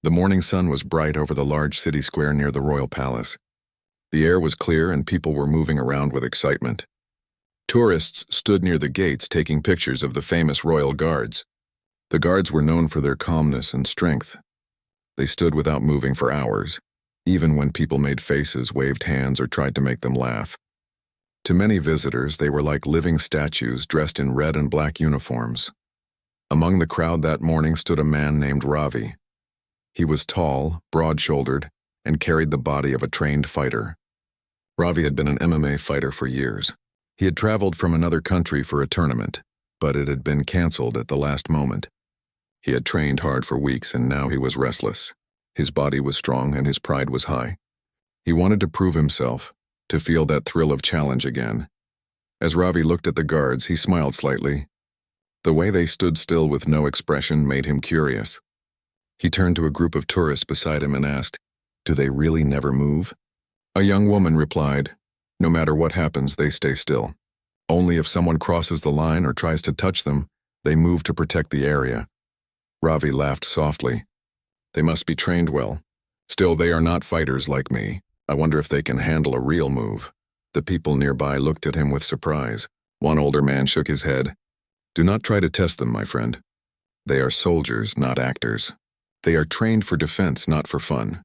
The morning sun was bright over the large city square near the royal palace. The air was clear and people were moving around with excitement. Tourists stood near the gates taking pictures of the famous royal guards. The guards were known for their calmness and strength. They stood without moving for hours, even when people made faces, waved hands, or tried to make them laugh. To many visitors, they were like living statues dressed in red and black uniforms. Among the crowd that morning stood a man named Ravi. He was tall, broad-shouldered, and carried the body of a trained fighter. Ravi had been an MMA fighter for years. He had traveled from another country for a tournament, but it had been canceled at the last moment. He had trained hard for weeks and now he was restless. His body was strong and his pride was high. He wanted to prove himself, to feel that thrill of challenge again. As Ravi looked at the guards, he smiled slightly. The way they stood still with no expression made him curious. He turned to a group of tourists beside him and asked, "Do they really never move?" A young woman replied, "No matter what happens, they stay still. Only if someone crosses the line or tries to touch them, they move to protect the area." Ravi laughed softly. "They must be trained well. Still, they are not fighters like me. I wonder if they can handle a real move." The people nearby looked at him with surprise. One older man shook his head. "Do not try to test them, my friend. They are soldiers, not actors. They are trained for defense, not for fun."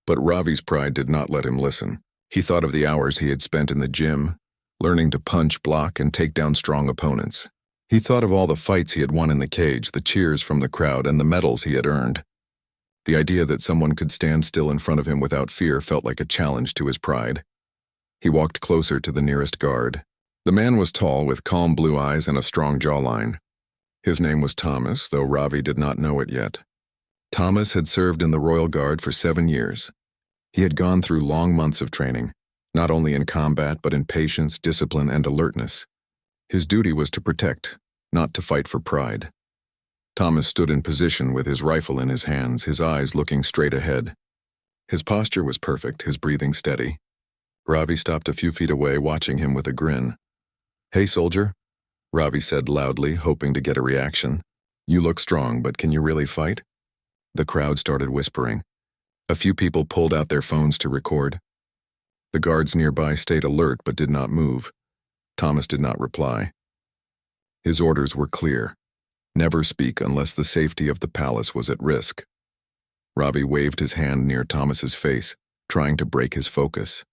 But Ravi's pride did not let him listen. He thought of the hours he had spent in the gym, learning to punch, block, and take down strong opponents. He thought of all the fights he had won in the cage, the cheers from the crowd, and the medals he had earned. The idea that someone could stand still in front of him without fear felt like a challenge to his pride. He walked closer to the nearest guard. The man was tall, with calm blue eyes and a strong jawline. His name was Thomas, though Ravi did not know it yet. Thomas had served in the Royal Guard for 7 years. He had gone through long months of training, not only in combat but in patience, discipline, and alertness. His duty was to protect, not to fight for pride. Thomas stood in position with his rifle in his hands, his eyes looking straight ahead. His posture was perfect, his breathing steady. Ravi stopped a few feet away, watching him with a grin. "Hey, soldier," Ravi said loudly, hoping to get a reaction. "You look strong, but can you really fight?" The crowd started whispering. A few people pulled out their phones to record. The guards nearby stayed alert but did not move. Thomas did not reply. His orders were clear. Never speak unless the safety of the palace was at risk. Ravi waved his hand near Thomas's face, trying to break his focus.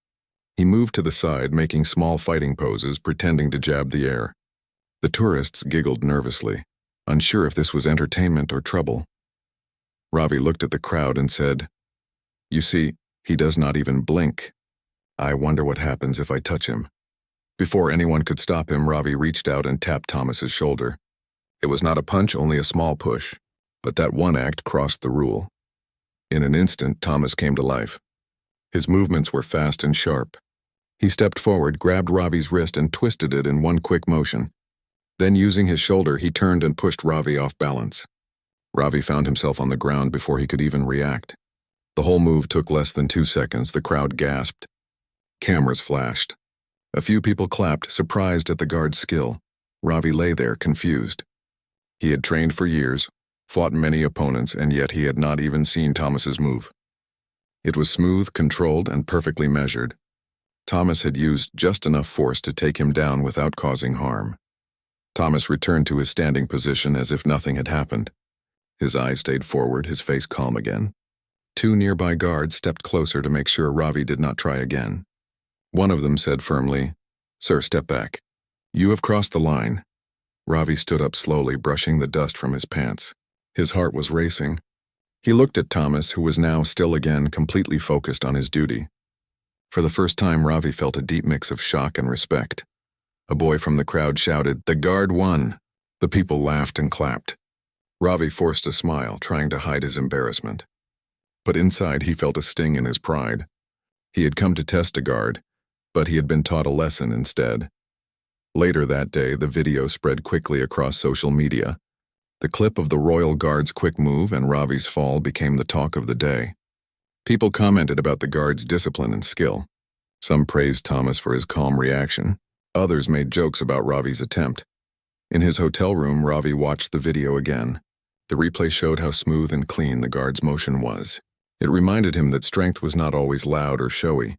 He moved to the side, making small fighting poses, pretending to jab the air. The tourists giggled nervously, unsure if this was entertainment or trouble. Ravi looked at the crowd and said, "You see, he does not even blink. I wonder what happens if I touch him." Before anyone could stop him, Ravi reached out and tapped Thomas's shoulder. It was not a punch, only a small push, but that one act crossed the rule. In an instant, Thomas came to life. His movements were fast and sharp. He stepped forward, grabbed Ravi's wrist, and twisted it in one quick motion. Then, using his shoulder, he turned and pushed Ravi off balance. Ravi found himself on the ground before he could even react. The whole move took less than 2 seconds. The crowd gasped. Cameras flashed. A few people clapped, surprised at the guard's skill. Ravi lay there, confused. He had trained for years, fought many opponents, and yet he had not even seen Thomas's move. It was smooth, controlled, and perfectly measured. Thomas had used just enough force to take him down without causing harm. Thomas returned to his standing position as if nothing had happened. His eyes stayed forward, his face calm again. 2 nearby guards stepped closer to make sure Ravi did not try again. One of them said firmly, "Sir, step back. You have crossed the line." Ravi stood up slowly, brushing the dust from his pants. His heart was racing. He looked at Thomas, who was now still again completely focused on his duty. For the first time, Ravi felt a deep mix of shock and respect. A boy from the crowd shouted, "The guard won!" The people laughed and clapped. Ravi forced a smile, trying to hide his embarrassment. But inside he felt a sting in his pride. He had come to test a guard, but he had been taught a lesson instead. Later that day, the video spread quickly across social media. The clip of the Royal Guard's quick move and Ravi's fall became the talk of the day. People commented about the guard's discipline and skill. Some praised Thomas for his calm reaction. Others made jokes about Ravi's attempt. In his hotel room, Ravi watched the video again. The replay showed how smooth and clean the guard's motion was. It reminded him that strength was not always loud or showy.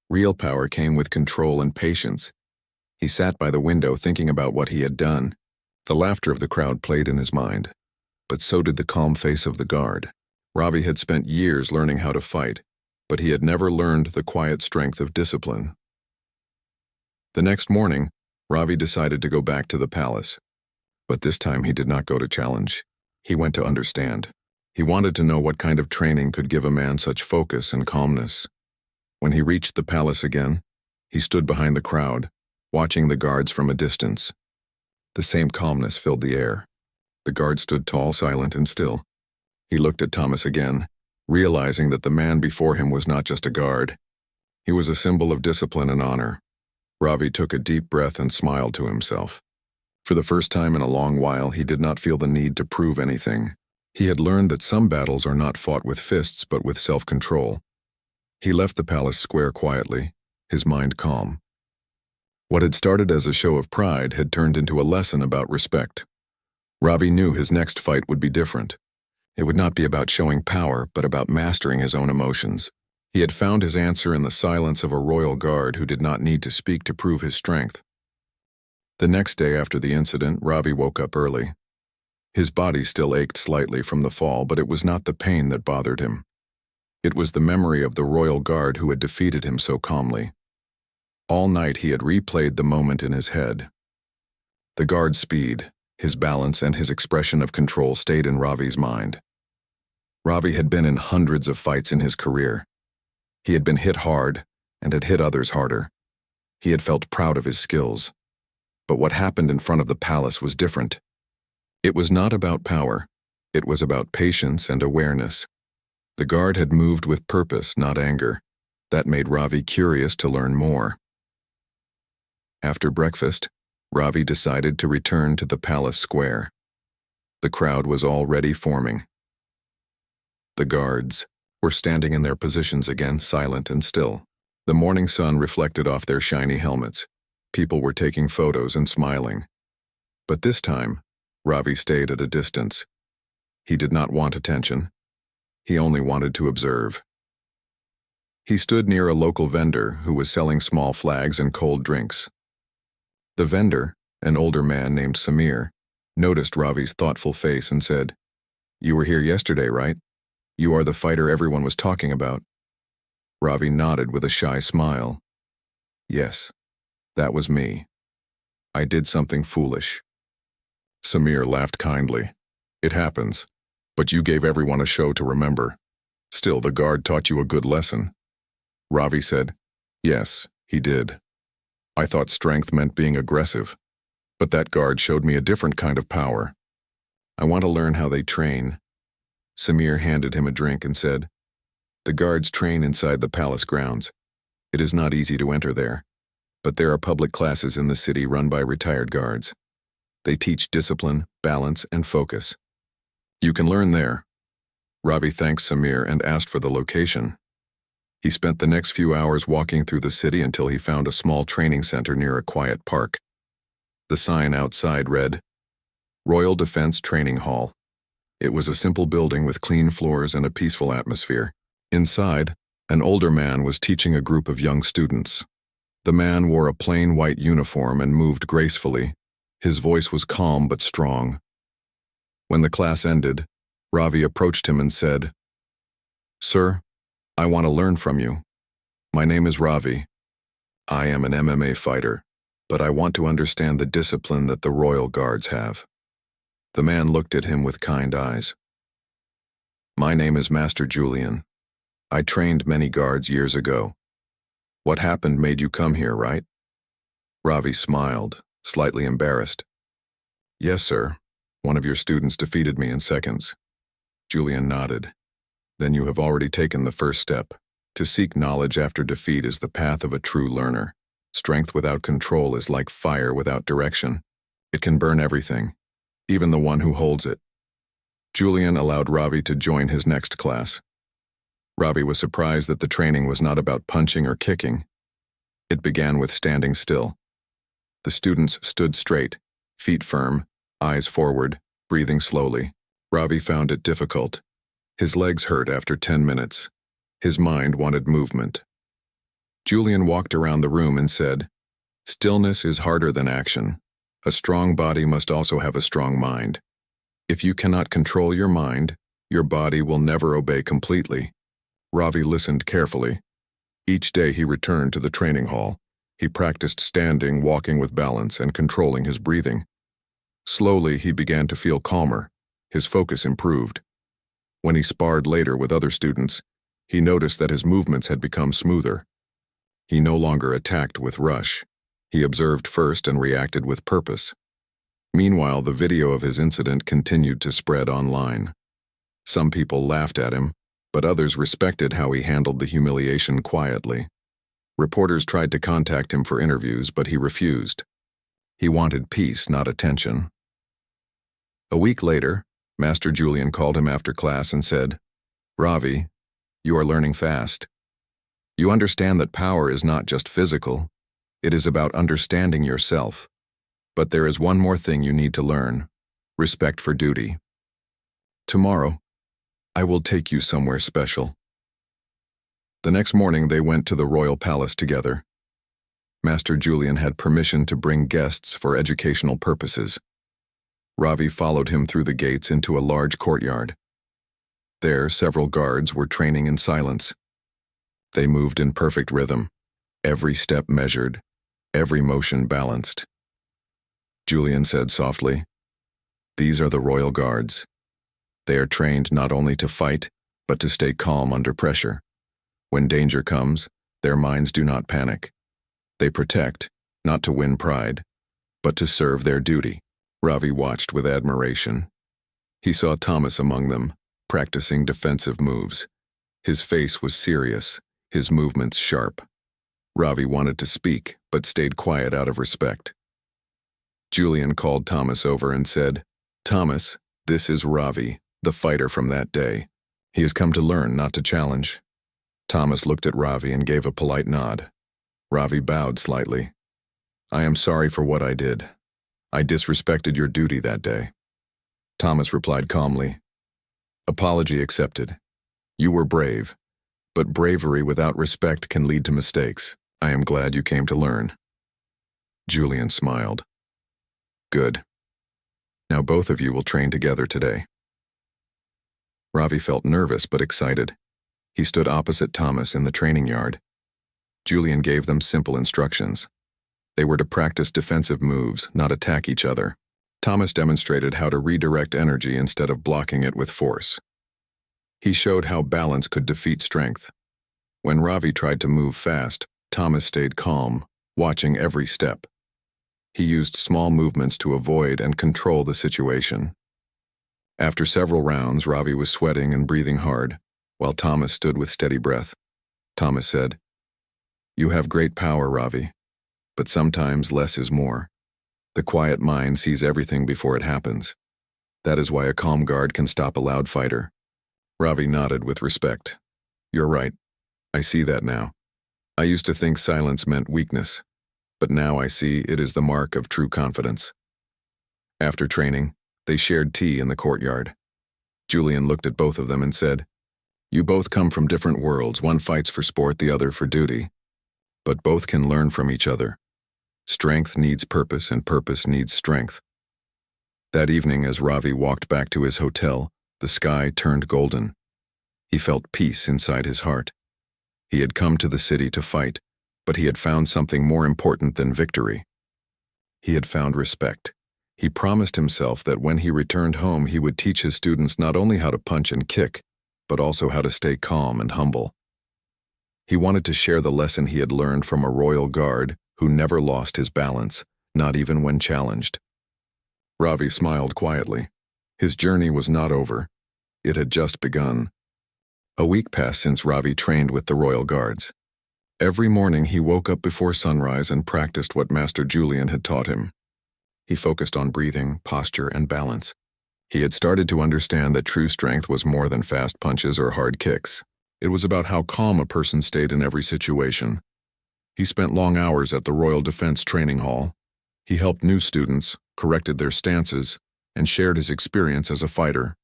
Real power came with control and patience. He sat by the window thinking about what he had done. The laughter of the crowd played in his mind, but so did the calm face of the guard. Ravi had spent years learning how to fight, but he had never learned the quiet strength of discipline. The next morning, Ravi decided to go back to the palace. But this time he did not go to challenge. He went to understand. He wanted to know what kind of training could give a man such focus and calmness. When he reached the palace again, he stood behind the crowd, watching the guards from a distance. The same calmness filled the air. The guard stood tall, silent, and still. He looked at Thomas again, realizing that the man before him was not just a guard. He was a symbol of discipline and honor. Ravi took a deep breath and smiled to himself. For the first time in a long while, he did not feel the need to prove anything. He had learned that some battles are not fought with fists but with self-control. He left the palace square quietly, his mind calm. What had started as a show of pride had turned into a lesson about respect. Ravi knew his next fight would be different. It would not be about showing power, but about mastering his own emotions. He had found his answer in the silence of a royal guard who did not need to speak to prove his strength. The next day after the incident, Ravi woke up early. His body still ached slightly from the fall, but it was not the pain that bothered him. It was the memory of the royal guard who had defeated him so calmly. All night he had replayed the moment in his head. The guard's speed, his balance, and his expression of control stayed in Ravi's mind. Ravi had been in hundreds of fights in his career. He had been hit hard and had hit others harder. He had felt proud of his skills. But what happened in front of the palace was different. It was not about power. It was about patience and awareness. The guard had moved with purpose, not anger. That made Ravi curious to learn more. After breakfast, Ravi decided to return to the palace square. The crowd was already forming. The guards were standing in their positions again, silent and still. The morning sun reflected off their shiny helmets. People were taking photos and smiling. But this time, Ravi stayed at a distance. He did not want attention. He only wanted to observe. He stood near a local vendor who was selling small flags and cold drinks. The vendor, an older man named Samir, noticed Ravi's thoughtful face and said, "You were here yesterday, right? You are the fighter everyone was talking about." Ravi nodded with a shy smile. "Yes, that was me. I did something foolish." Samir laughed kindly. "It happens, but you gave everyone a show to remember. Still, the guard taught you a good lesson." Ravi said, "Yes, he did. I thought strength meant being aggressive, but that guard showed me a different kind of power. I want to learn how they train." Samir handed him a drink and said, "The guards train inside the palace grounds. It is not easy to enter there, but there are public classes in the city run by retired guards. They teach discipline, balance, and focus. You can learn there." Ravi thanked Samir and asked for the location. He spent the next few hours walking through the city until he found a small training center near a quiet park. The sign outside read, "Royal Defense Training Hall." It was a simple building with clean floors and a peaceful atmosphere. Inside, an older man was teaching a group of young students. The man wore a plain white uniform and moved gracefully. His voice was calm but strong. When the class ended, Ravi approached him and said, "Sir, I want to learn from you. My name is Ravi. I am an MMA fighter, but I want to understand the discipline that the royal guards have." The man looked at him with kind eyes. "My name is Master Julian. I trained many guards years ago. What happened made you come here, right?" Ravi smiled, slightly embarrassed. "Yes, sir. One of your students defeated me in seconds." Julian nodded. "Then you have already taken the first step. To seek knowledge after defeat is the path of a true learner. Strength without control is like fire without direction. It can burn everything, even the one who holds it." Julian allowed Ravi to join his next class. Ravi was surprised that the training was not about punching or kicking. It began with standing still. The students stood straight, feet firm, eyes forward, breathing slowly. Ravi found it difficult. His legs hurt after 10 minutes. His mind wanted movement. Julian walked around the room and said, "Stillness is harder than action. A strong body must also have a strong mind. If you cannot control your mind, your body will never obey completely." Ravi listened carefully. Each day he returned to the training hall. He practiced standing, walking with balance, and controlling his breathing. Slowly, he began to feel calmer. His focus improved. When he sparred later with other students, he noticed that his movements had become smoother. He no longer attacked with rush. He observed first and reacted with purpose. Meanwhile, the video of his incident continued to spread online. Some people laughed at him, but others respected how he handled the humiliation quietly. Reporters tried to contact him for interviews, but he refused. He wanted peace, not attention. A week later, Master Julian called him after class and said, "Ravi, you are learning fast. You understand that power is not just physical. It is about understanding yourself. But there is one more thing you need to learn: respect for duty. Tomorrow, I will take you somewhere special." The next morning they went to the royal palace together. Master Julian had permission to bring guests for educational purposes. Ravi followed him through the gates into a large courtyard. There, several guards were training in silence. They moved in perfect rhythm, every step measured, every motion balanced. Julian said softly, "These are the royal guards. They are trained not only to fight, but to stay calm under pressure. When danger comes, their minds do not panic. They protect, not to win pride, but to serve their duty." Ravi watched with admiration. He saw Thomas among them, practicing defensive moves. His face was serious, his movements sharp. Ravi wanted to speak, but stayed quiet out of respect. Julian called Thomas over and said, "Thomas, this is Ravi, the fighter from that day. He has come to learn, not to challenge." Thomas looked at Ravi and gave a polite nod. Ravi bowed slightly. "I am sorry for what I did. I disrespected your duty that day." Thomas replied calmly, "Apology accepted. You were brave, but bravery without respect can lead to mistakes. I am glad you came to learn." Julian smiled. "Good. Now both of you will train together today." Ravi felt nervous but excited. He stood opposite Thomas in the training yard. Julian gave them simple instructions. They were to practice defensive moves, not attack each other. Thomas demonstrated how to redirect energy instead of blocking it with force. He showed how balance could defeat strength. When Ravi tried to move fast, Thomas stayed calm, watching every step. He used small movements to avoid and control the situation. After several rounds, Ravi was sweating and breathing hard, while Thomas stood with steady breath. Thomas said, "You have great power, Ravi, but sometimes less is more. The quiet mind sees everything before it happens. That is why a calm guard can stop a loud fighter." Ravi nodded with respect. "You're right. I see that now. I used to think silence meant weakness, but now I see it is the mark of true confidence." After training, they shared tea in the courtyard. Julian looked at both of them and said, "You both come from different worlds. One fights for sport, the other for duty. But both can learn from each other. Strength needs purpose, and purpose needs strength." That evening, as Ravi walked back to his hotel, the sky turned golden. He felt peace inside his heart. He had come to the city to fight, but he had found something more important than victory. He had found respect. He promised himself that when he returned home, he would teach his students not only how to punch and kick, but also how to stay calm and humble. He wanted to share the lesson he had learned from a royal guard who never lost his balance, not even when challenged. Ravi smiled quietly. His journey was not over. It had just begun. A week passed since Ravi trained with the royal guards. Every morning he woke up before sunrise and practiced what Master Julian had taught him. He focused on breathing, posture, and balance. He had started to understand that true strength was more than fast punches or hard kicks. It was about how calm a person stayed in every situation. He spent long hours at the Royal Defense Training Hall. He helped new students, corrected their stances, and shared his experience as a fighter.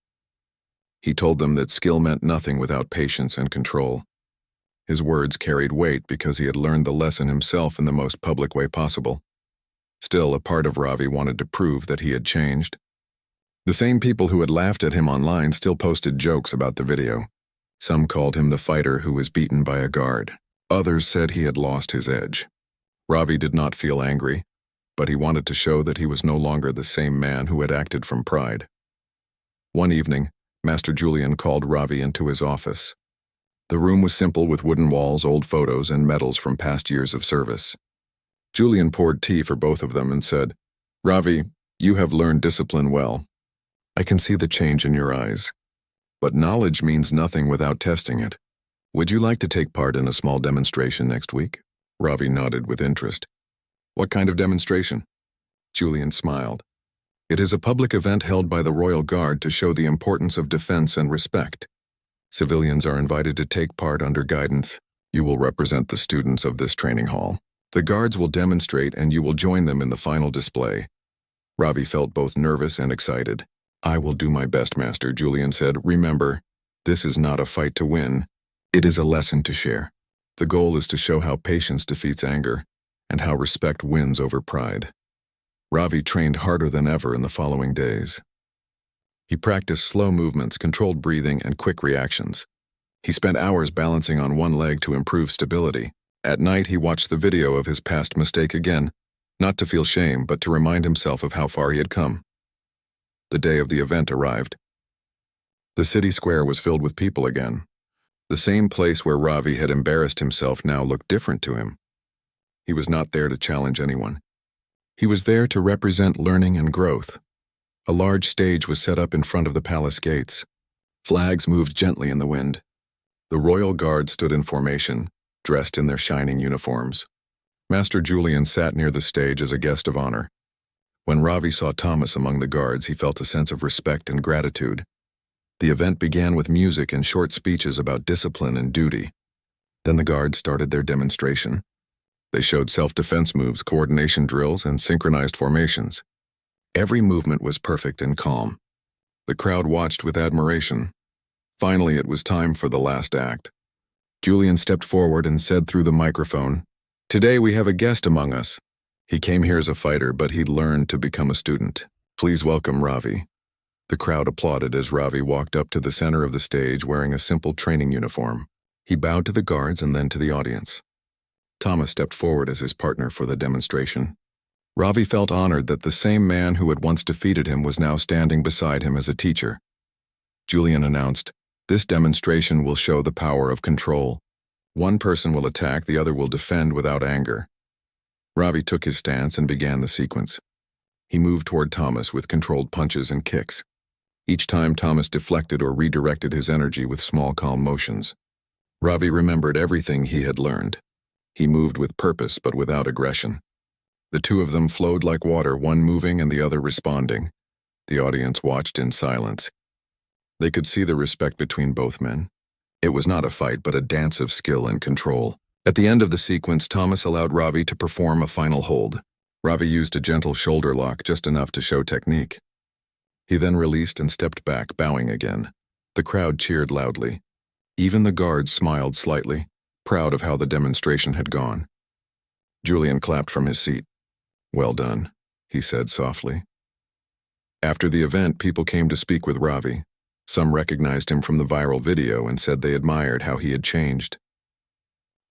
He told them that skill meant nothing without patience and control. His words carried weight because he had learned the lesson himself in the most public way possible. Still, a part of Ravi wanted to prove that he had changed. The same people who had laughed at him online still posted jokes about the video. Some called him the fighter who was beaten by a guard. Others said he had lost his edge. Ravi did not feel angry, but he wanted to show that he was no longer the same man who had acted from pride. One evening, Master Julian called Ravi into his office. The room was simple with wooden walls, old photos, and medals from past years of service. Julian poured tea for both of them and said, "Ravi, you have learned discipline well. I can see the change in your eyes. But knowledge means nothing without testing it. Would you like to take part in a small demonstration next week?" Ravi nodded with interest. "What kind of demonstration?" Julian smiled. "It is a public event held by the Royal Guard to show the importance of defense and respect. Civilians are invited to take part under guidance. You will represent the students of this training hall. The guards will demonstrate and you will join them in the final display." Ravi felt both nervous and excited. "I will do my best, Master," Julian said. "Remember, this is not a fight to win. It is a lesson to share. The goal is to show how patience defeats anger and how respect wins over pride." Ravi trained harder than ever in the following days. He practiced slow movements, controlled breathing, and quick reactions. He spent hours balancing on one leg to improve stability. At night, he watched the video of his past mistake again, not to feel shame, but to remind himself of how far he had come. The day of the event arrived. The city square was filled with people again. The same place where Ravi had embarrassed himself now looked different to him. He was not there to challenge anyone. He was there to represent learning and growth. A large stage was set up in front of the palace gates. Flags moved gently in the wind. The royal guard stood in formation, dressed in their shining uniforms. Master Julian sat near the stage as a guest of honor. When Ravi saw Thomas among the guards, he felt a sense of respect and gratitude. The event began with music and short speeches about discipline and duty. Then the guards started their demonstration. They showed self-defense moves, coordination drills, and synchronized formations. Every movement was perfect and calm. The crowd watched with admiration. Finally, it was time for the last act. Julian stepped forward and said through the microphone, "Today we have a guest among us. He came here as a fighter, but he learned to become a student. Please welcome Ravi." The crowd applauded as Ravi walked up to the center of the stage wearing a simple training uniform. He bowed to the guards and then to the audience. Thomas stepped forward as his partner for the demonstration. Ravi felt honored that the same man who had once defeated him was now standing beside him as a teacher. Julian announced, "This demonstration will show the power of control. One person will attack, the other will defend without anger." Ravi took his stance and began the sequence. He moved toward Thomas with controlled punches and kicks. Each time Thomas deflected or redirected his energy with small, calm motions. Ravi remembered everything he had learned. He moved with purpose but without aggression. The two of them flowed like water, one moving and the other responding. The audience watched in silence. They could see the respect between both men. It was not a fight, but a dance of skill and control. At the end of the sequence, Thomas allowed Ravi to perform a final hold. Ravi used a gentle shoulder lock, just enough to show technique. He then released and stepped back, bowing again. The crowd cheered loudly. Even the guards smiled slightly, proud of how the demonstration had gone. Julian clapped from his seat. "Well done," he said softly. After the event, people came to speak with Ravi. Some recognized him from the viral video and said they admired how he had changed.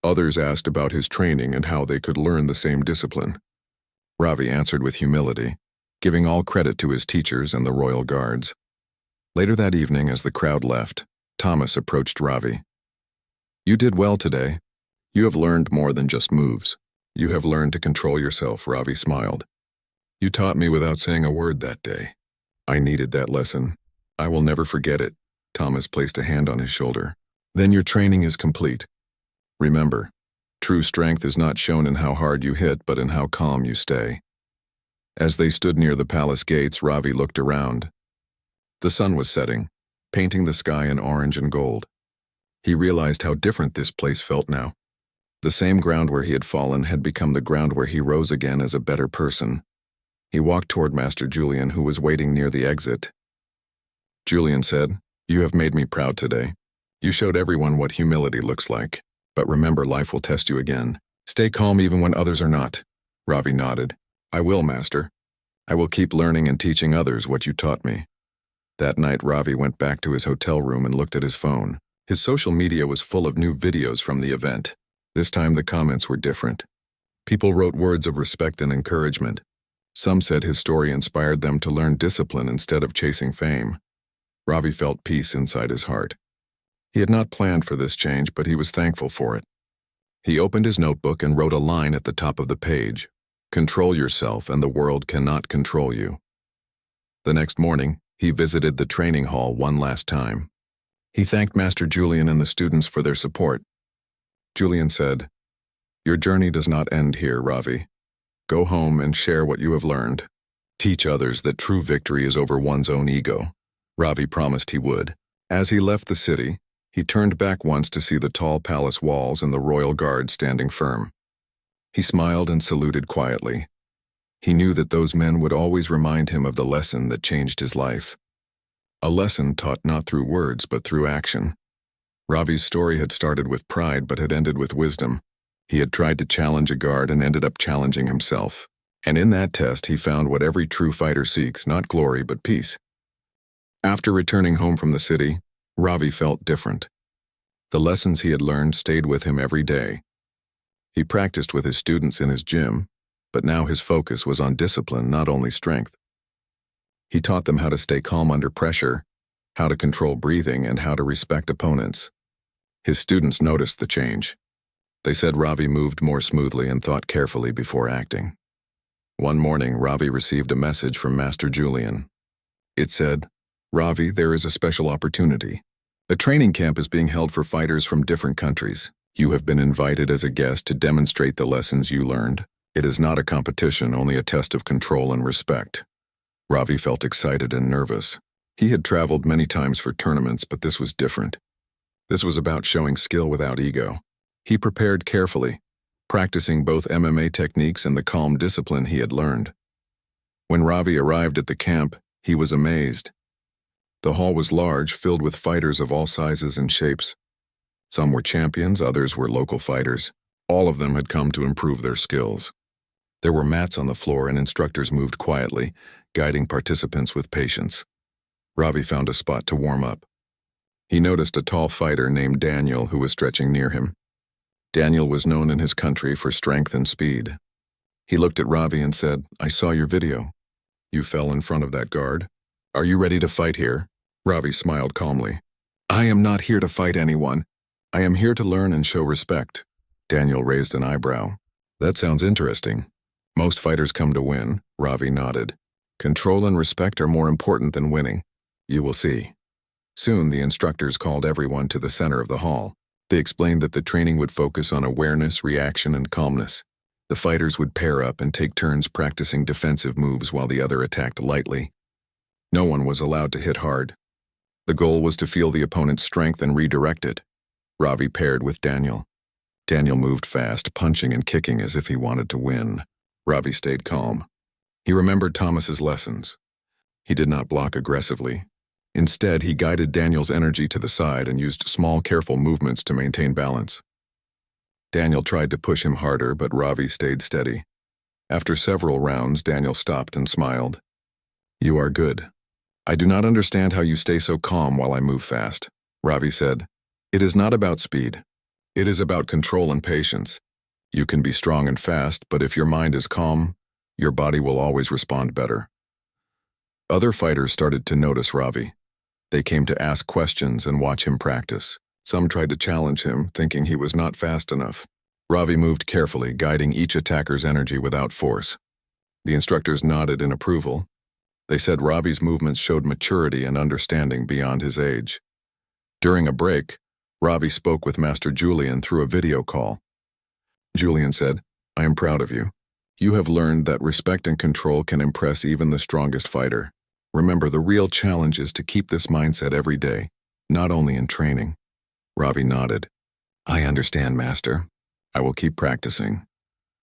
Others asked about his training and how they could learn the same discipline. Ravi answered with humility, giving all credit to his teachers and the royal guards. Later that evening, as the crowd left, Thomas approached Ravi. "You did well today. You have learned more than just moves. You have learned to control yourself," Ravi smiled. "You taught me without saying a word that day. I needed that lesson. I will never forget it." Thomas placed a hand on his shoulder. "Then your training is complete. Remember, true strength is not shown in how hard you hit, but in how calm you stay." As they stood near the palace gates, Ravi looked around. The sun was setting, painting the sky in orange and gold. He realized how different this place felt now. The same ground where he had fallen had become the ground where he rose again as a better person. He walked toward Master Julian, who was waiting near the exit. Julian said, You have made me proud today. You showed everyone what humility looks like. But remember, life will test you again. Stay calm even when others are not. Ravi nodded. I will, Master. I will keep learning and teaching others what you taught me. That night, Ravi went back to his hotel room and looked at his phone. His social media was full of new videos from the event. This time, the comments were different. People wrote words of respect and encouragement. Some said his story inspired them to learn discipline instead of chasing fame. Ravi felt peace inside his heart. He had not planned for this change, but he was thankful for it. He opened his notebook and wrote a line at the top of the page. Control yourself and the world cannot control you. The next morning, he visited the training hall one last time. He thanked Master Julian and the students for their support. Julian said, Your journey does not end here, Ravi. Go home and share what you have learned. Teach others that true victory is over one's own ego. Ravi promised he would. As he left the city, he turned back once to see the tall palace walls and the royal guard standing firm. He smiled and saluted quietly. He knew that those men would always remind him of the lesson that changed his life. A lesson taught not through words but through action. Ravi's story had started with pride but had ended with wisdom. He had tried to challenge a guard and ended up challenging himself. And in that test he found what every true fighter seeks, not glory but peace. After returning home from the city, Ravi felt different. The lessons he had learned stayed with him every day. He practiced with his students in his gym, but now his focus was on discipline, not only strength. He taught them how to stay calm under pressure, how to control breathing, and how to respect opponents. His students noticed the change. They said Ravi moved more smoothly and thought carefully before acting. One morning, Ravi received a message from Master Julian. It said, Ravi, there is a special opportunity. A training camp is being held for fighters from different countries. You have been invited as a guest to demonstrate the lessons you learned. It is not a competition, only a test of control and respect. Ravi felt excited and nervous. He had traveled many times for tournaments, but this was different. This was about showing skill without ego. He prepared carefully, practicing both MMA techniques and the calm discipline he had learned. When Ravi arrived at the camp, he was amazed. The hall was large, filled with fighters of all sizes and shapes. Some were champions, others were local fighters. All of them had come to improve their skills. There were mats on the floor and instructors moved quietly, guiding participants with patience. Ravi found a spot to warm up. He noticed a tall fighter named Daniel who was stretching near him. Daniel was known in his country for strength and speed. He looked at Ravi and said, I saw your video. You fell in front of that guard. Are you ready to fight here? Ravi smiled calmly. I am not here to fight anyone. I am here to learn and show respect. Daniel raised an eyebrow. That sounds interesting. Most fighters come to win. Ravi nodded. Control and respect are more important than winning. You will see. Soon the instructors called everyone to the center of the hall. They explained that the training would focus on awareness, reaction, and calmness. The fighters would pair up and take turns practicing defensive moves while the other attacked lightly. No one was allowed to hit hard. The goal was to feel the opponent's strength and redirect it. Ravi paired with Daniel. Daniel moved fast, punching and kicking as if he wanted to win. Ravi stayed calm. He remembered Thomas's lessons. He did not block aggressively. Instead, he guided Daniel's energy to the side and used small, careful movements to maintain balance. Daniel tried to push him harder, but Ravi stayed steady. After several rounds, Daniel stopped and smiled. You are good. I do not understand how you stay so calm while I move fast. Ravi said, It is not about speed. It is about control and patience. You can be strong and fast, but if your mind is calm, your body will always respond better. Other fighters started to notice Ravi. They came to ask questions and watch him practice. Some tried to challenge him, thinking he was not fast enough. Ravi moved carefully, guiding each attacker's energy without force. The instructors nodded in approval. They said Ravi's movements showed maturity and understanding beyond his age. During a break, Ravi spoke with Master Julian through a video call. Julian said, I am proud of you. You have learned that respect and control can impress even the strongest fighter. Remember, the real challenge is to keep this mindset every day, not only in training. Ravi nodded. I understand, Master. I will keep practicing.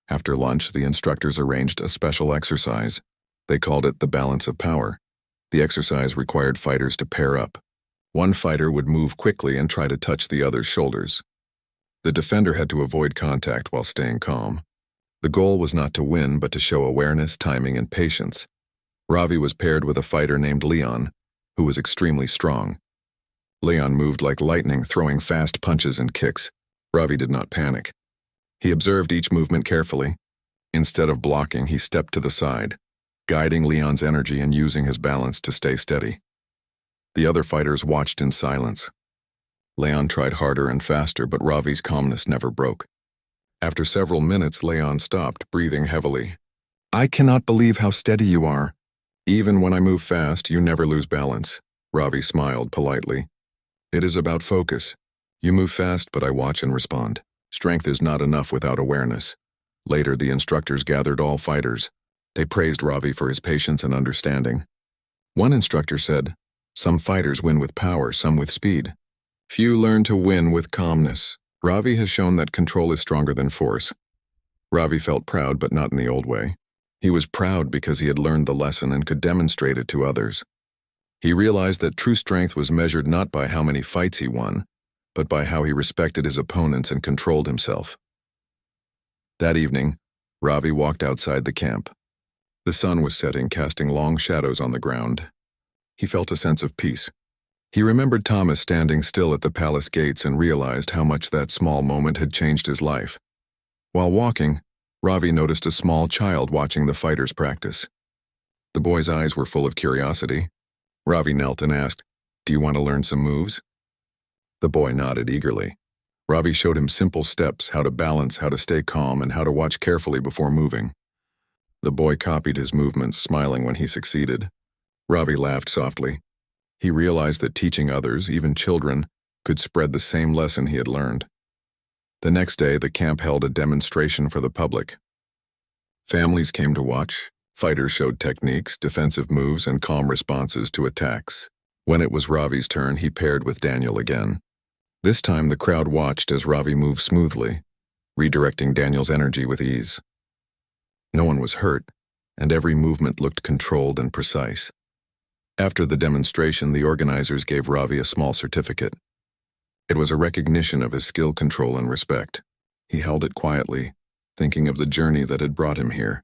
After lunch, the instructors arranged a special exercise. They called it the balance of power. The exercise required fighters to pair up. One fighter would move quickly and try to touch the other's shoulders. The defender had to avoid contact while staying calm. The goal was not to win, but to show awareness, timing, and patience. Ravi was paired with a fighter named Leon, who was extremely strong. Leon moved like lightning, throwing fast punches and kicks. Ravi did not panic. He observed each movement carefully. Instead of blocking, he stepped to the side, guiding Leon's energy and using his balance to stay steady. The other fighters watched in silence. Leon tried harder and faster, but Ravi's calmness never broke. After several minutes, Leon stopped, breathing heavily. "I cannot believe how steady you are. Even when I move fast, you never lose balance." Ravi smiled politely. "It is about focus. You move fast, but I watch and respond. Strength is not enough without awareness." Later, the instructors gathered all fighters. They praised Ravi for his patience and understanding. One instructor said, "Some fighters win with power, some with speed. Few learn to win with calmness. Ravi has shown that control is stronger than force." Ravi felt proud, but not in the old way. He was proud because he had learned the lesson and could demonstrate it to others. He realized that true strength was measured not by how many fights he won, but by how he respected his opponents and controlled himself. That evening, Ravi walked outside the camp. The sun was setting, casting long shadows on the ground. He felt a sense of peace. He remembered Thomas standing still at the palace gates and realized how much that small moment had changed his life. While walking, Ravi noticed a small child watching the fighters practice. The boy's eyes were full of curiosity. Ravi knelt and asked, "Do you want to learn some moves?" The boy nodded eagerly. Ravi showed him simple steps, how to balance, how to stay calm, and how to watch carefully before moving. The boy copied his movements, smiling when he succeeded. Ravi laughed softly. He realized that teaching others, even children, could spread the same lesson he had learned. The next day, the camp held a demonstration for the public. Families came to watch. Fighters showed techniques, defensive moves, and calm responses to attacks. When it was Ravi's turn, he paired with Daniel again. This time, the crowd watched as Ravi moved smoothly, redirecting Daniel's energy with ease. No one was hurt, and every movement looked controlled and precise. After the demonstration, the organizers gave Ravi a small certificate. It was a recognition of his skill, control, and respect. He held it quietly, thinking of the journey that had brought him here.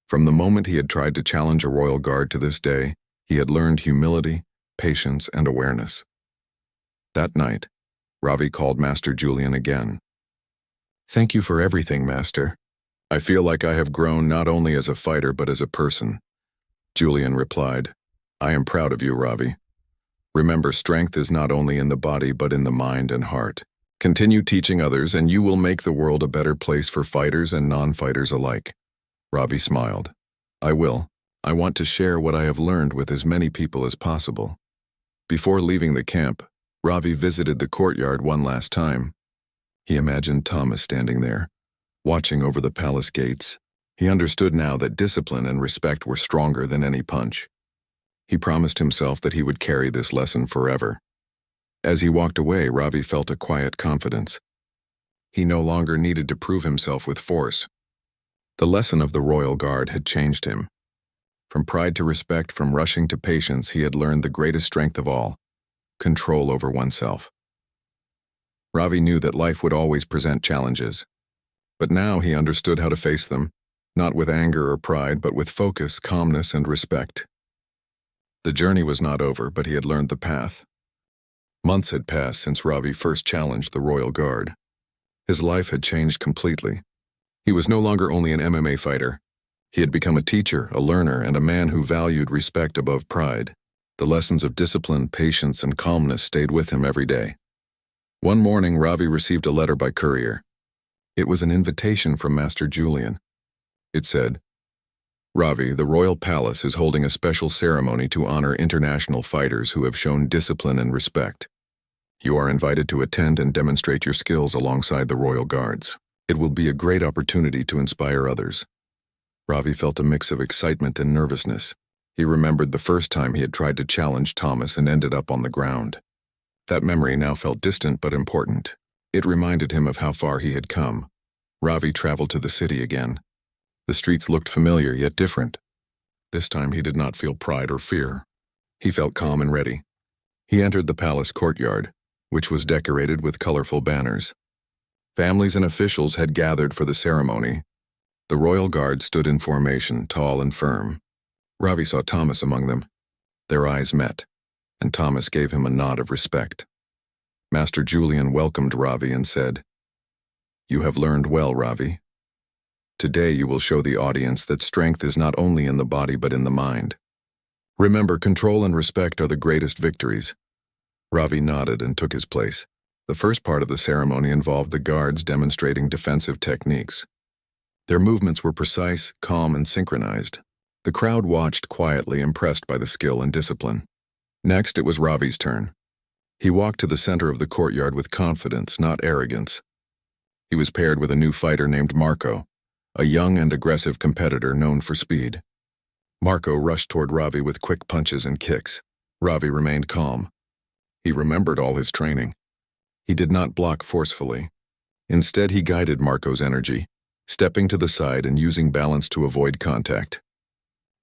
From the moment he had tried to challenge a royal guard to this day, he had learned humility, patience, and awareness. That night, Ravi called Master Julian again. "Thank you for everything, Master. I feel like I have grown not only as a fighter but as a person." Julian replied, "I am proud of you, Ravi. Remember, strength is not only in the body but in the mind and heart. Continue teaching others and you will make the world a better place for fighters and non-fighters alike." Ravi smiled. "I will. I want to share what I have learned with as many people as possible." Before leaving the camp, Ravi visited the courtyard one last time. He imagined Thomas standing there, watching over the palace gates. He understood now that discipline and respect were stronger than any punch. He promised himself that he would carry this lesson forever. As he walked away, Ravi felt a quiet confidence. He no longer needed to prove himself with force. The lesson of the royal guard had changed him. From pride to respect, from rushing to patience, he had learned the greatest strength of all: control over oneself. Ravi knew that life would always present challenges, but now he understood how to face them, not with anger or pride, but with focus, calmness, and respect. The journey was not over, but he had learned the path. Months had passed since Ravi first challenged the royal guard. His life had changed completely. He was no longer only an MMA fighter. He had become a teacher, a learner, and a man who valued respect above pride. The lessons of discipline, patience, and calmness stayed with him every day. One morning, Ravi received a letter by courier. It was an invitation from Master Julian. It said, "Ravi, the royal palace is holding a special ceremony to honor international fighters who have shown discipline and respect. You are invited to attend and demonstrate your skills alongside the royal guards. It will be a great opportunity to inspire others." Ravi felt a mix of excitement and nervousness. He remembered the first time he had tried to challenge Thomas and ended up on the ground. That memory now felt distant but important. It reminded him of how far he had come. Ravi traveled to the city again. The streets looked familiar yet different. This time he did not feel pride or fear. He felt calm and ready. He entered the palace courtyard, which was decorated with colorful banners. Families and officials had gathered for the ceremony. The royal guard stood in formation, tall and firm. Ravi saw Thomas among them. Their eyes met, and Thomas gave him a nod of respect. Master Julian welcomed Ravi and said, "You have learned well, Ravi. Today you will show the audience that strength is not only in the body but in the mind. Remember, control and respect are the greatest victories." Ravi nodded and took his place. The first part of the ceremony involved the guards demonstrating defensive techniques. Their movements were precise, calm, and synchronized. The crowd watched quietly, impressed by the skill and discipline. Next, it was Ravi's turn. He walked to the center of the courtyard with confidence, not arrogance. He was paired with a new fighter named Marco, a young and aggressive competitor known for speed. Marco rushed toward Ravi with quick punches and kicks. Ravi remained calm. He remembered all his training. He did not block forcefully. Instead, he guided Marco's energy, stepping to the side and using balance to avoid contact.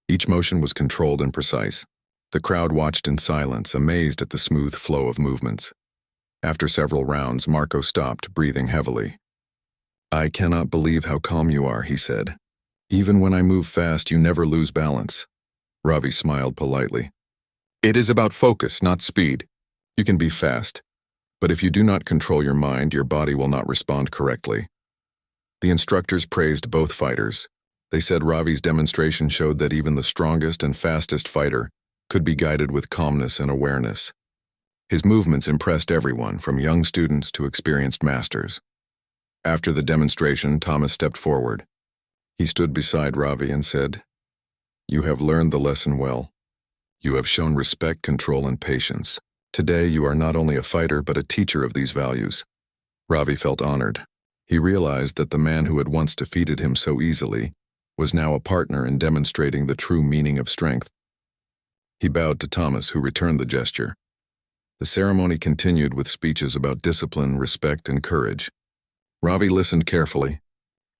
Each motion was controlled and precise. The crowd watched in silence, amazed at the smooth flow of movements. After several rounds, Marco stopped, breathing heavily. "I cannot believe how calm you are," he said. "Even when I move fast, you never lose balance." Ravi smiled politely. "It is about focus, not speed. You can be fast, but if you do not control your mind, your body will not respond correctly." The instructors praised both fighters. They said Ravi's demonstration showed that even the strongest and fastest fighter could be guided with calmness and awareness. His movements impressed everyone, from young students to experienced masters. After the demonstration, Thomas stepped forward. He stood beside Ravi and said, "You have learned the lesson well. You have shown respect, control, and patience. Today you are not only a fighter but a teacher of these values." Ravi felt honored. He realized that the man who had once defeated him so easily was now a partner in demonstrating the true meaning of strength. He bowed to Thomas, who returned the gesture. The ceremony continued with speeches about discipline, respect, and courage. Ravi listened carefully.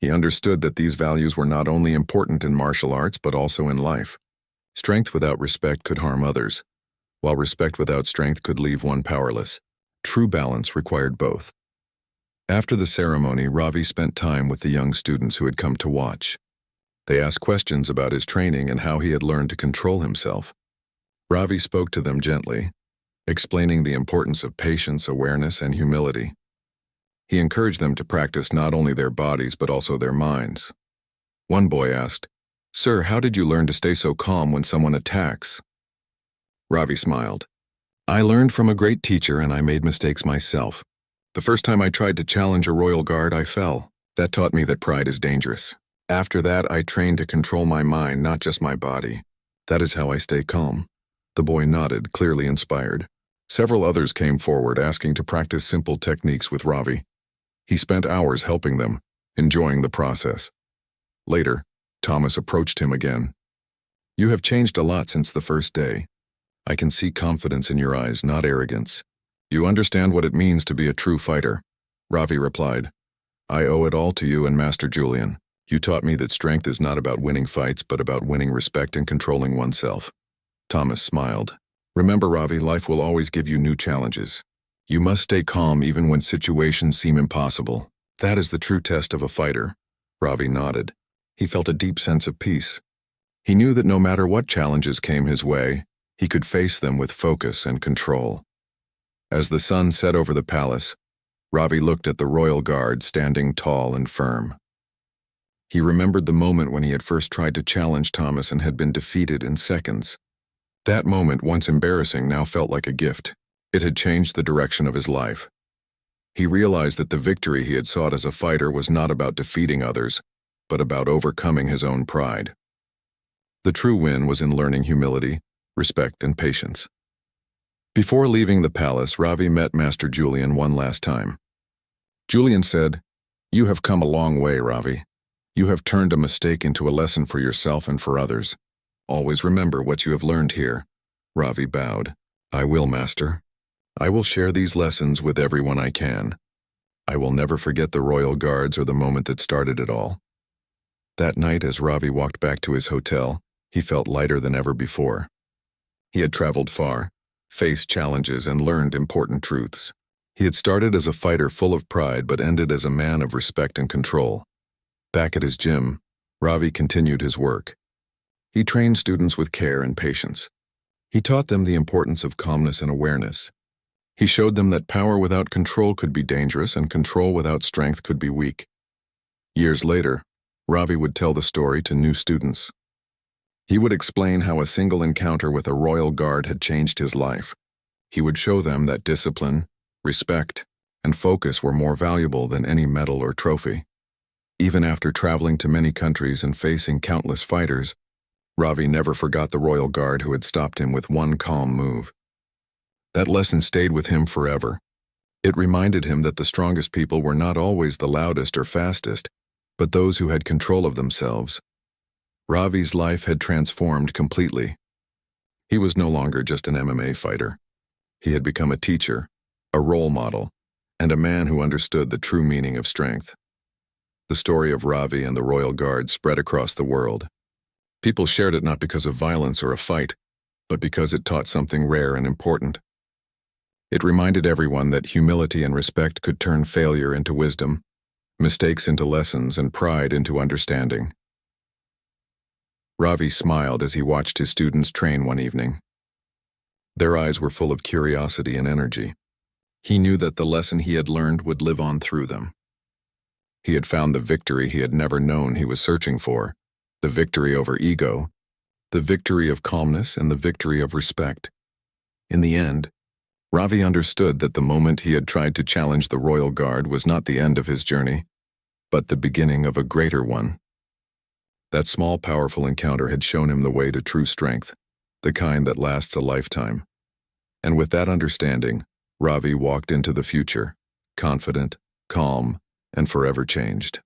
He understood that these values were not only important in martial arts but also in life. Strength without respect could harm others, while respect without strength could leave one powerless. True balance required both. After the ceremony, Ravi spent time with the young students who had come to watch. They asked questions about his training and how he had learned to control himself. Ravi spoke to them gently, explaining the importance of patience, awareness, and humility. He encouraged them to practice not only their bodies but also their minds. One boy asked, "Sir, how did you learn to stay so calm when someone attacks?" Ravi smiled. "I learned from a great teacher and I made mistakes myself. The first time I tried to challenge a royal guard, I fell. That taught me that pride is dangerous. After that, I trained to control my mind, not just my body. That is how I stay calm." The boy nodded, clearly inspired. Several others came forward asking to practice simple techniques with Ravi. He spent hours helping them, enjoying the process. Later, Thomas approached him again. "You have changed a lot since the first day. I can see confidence in your eyes, not arrogance. You understand what it means to be a true fighter." Ravi replied, "I owe it all to you and Master Julian. You taught me that strength is not about winning fights but about winning respect and controlling oneself." Thomas smiled. "Remember, Ravi, life will always give you new challenges. You must stay calm even when situations seem impossible. That is the true test of a fighter." Ravi nodded. He felt a deep sense of peace. He knew that no matter what challenges came his way, he could face them with focus and control. As the sun set over the palace, Ravi looked at the royal guard standing tall and firm. He remembered the moment when he had first tried to challenge Thomas and had been defeated in seconds. That moment, once embarrassing, now felt like a gift. It had changed the direction of his life. He realized that the victory he had sought as a fighter was not about defeating others, but about overcoming his own pride. The true win was in learning humility, respect, and patience. Before leaving the palace, Ravi met Master Julian one last time. Julian said, "You have come a long way, Ravi. You have turned a mistake into a lesson for yourself and for others. Always remember what you have learned here." Ravi bowed. "I will, Master. I will share these lessons with everyone I can. I will never forget the royal guards or the moment that started it all." That night, as Ravi walked back to his hotel, he felt lighter than ever before. He had traveled far, faced challenges, and learned important truths. He had started as a fighter full of pride but ended as a man of respect and control. Back at his gym, Ravi continued his work. He trained students with care and patience. He taught them the importance of calmness and awareness. He showed them that power without control could be dangerous and control without strength could be weak. Years later, Ravi would tell the story to new students. He would explain how a single encounter with a royal guard had changed his life. He would show them that discipline, respect, and focus were more valuable than any medal or trophy. Even after traveling to many countries and facing countless fighters, Ravi never forgot the royal guard who had stopped him with one calm move. That lesson stayed with him forever. It reminded him that the strongest people were not always the loudest or fastest, but those who had control of themselves. Ravi's life had transformed completely. He was no longer just an MMA fighter. He had become a teacher, a role model, and a man who understood the true meaning of strength. The story of Ravi and the Royal Guard spread across the world. People shared it not because of violence or a fight, but because it taught something rare and important. It reminded everyone that humility and respect could turn failure into wisdom, mistakes into lessons, and pride into understanding. Ravi smiled as he watched his students train one evening. Their eyes were full of curiosity and energy. He knew that the lesson he had learned would live on through them. He had found the victory he had never known he was searching for, the victory over ego, the victory of calmness, and the victory of respect. In the end, Ravi understood that the moment he had tried to challenge the Royal Guard was not the end of his journey, but the beginning of a greater one. That small, powerful encounter had shown him the way to true strength, the kind that lasts a lifetime. And with that understanding, Ravi walked into the future, confident, calm, and forever changed.